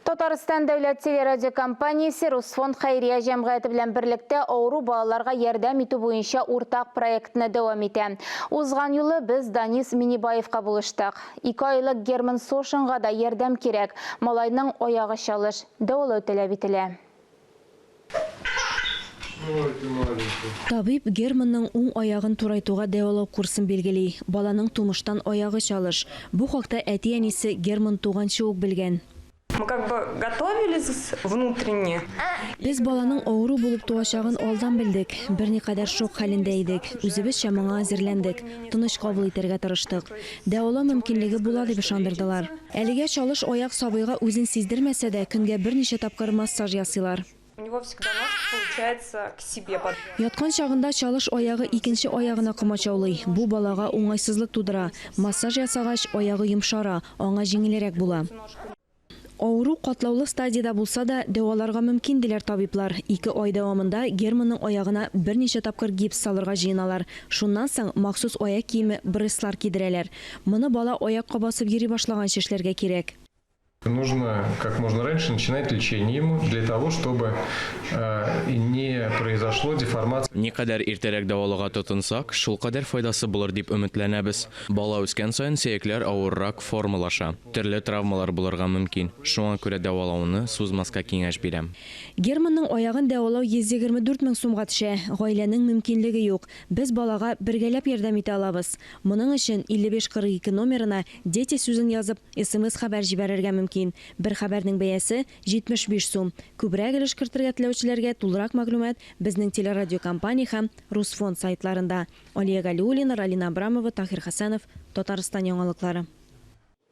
Татарстан дәүләт телерадиокомпаниясе Русфонд Хайрия җәмгыяте белән берлектә авыру балаларга ярдәм итү буенча уртак проектны дәвам итә. Узган юлы без Данис Минибаевка булыштык. 2 айлык Герман Сошинга да ярдәм кирәк. Малайның аягы чалыш, дәвалау таләп ителә. Табиб Германның уң аягын турайтуга дәвалау курсын билгели. Баланың тумыштан аягы чалыш. Бу хакта әти-әнисе Герман туганчы ук белгән. Мы как бы готовились внутренне. Без баланың авыру булып туачагын алдан белдек. Берникадәр шок хәлендә идек. Үзебезчә моңа әзерләндек. Тыныч кабул итәргә тырыштык. Дәвалау мөмкинлеге була дип ышандырдылар. Әлегә чалыш аяк сабыйга үзен сиздермәсә дә, көнгә берничә тапкыр массаж ясыйлар. У него всегда ножка получается к себе. Яткан чагында чалыш аягы икенче аягына кымачаулый. Бу балага уңайсызлык тудыра. Массаж ясагач аягы йомшара, аңа җиңелрәк була. Авыру катлаулы стадияда булса да, дәваларга мөмкин диләр табиблар. 2 ай дәвамында Германның аягына берничә тапкыр гипс салырга җыеналар. Шуннан соң махсус аяк киеме бреслар кидерәләр. Моны бала аякка басып йөри башлаганчы эшләргә кирәк. Нужно как можно раньше начинать лечение ему для того, чтобы не произошло деформация. Никадәр иртәрәк дәвалауга тотынсак, шул кадәр файдасы булыр дип өметләнәбез. Бала үскән саен сөякләр авыррак формалаша. Төрле травмалар булырга мөмкин. Шуңа күрә дәвалауны сузмаска киңәш бирәм. Германның аягын дәвалау 124 мең сумга төшә. Гаиләнең мөмкинлеге юк. Без балага бергәләп ярдәм итә алабыз. Моның өчен 5542 номерына дети сүзен язып, SMS хәбәр җибәрергә мөмкин. Бер хәбәрнең бәясе 75 сум. Күбрәк өлеш кертергә теләүчеләргә тулырак мәгълүмат безнең телерадиокомпания һәм Русфонд сайтларында. Алия Галиуллина, Ралина Абрамова, Тахир Хасанов, Татарстан яңалыклары.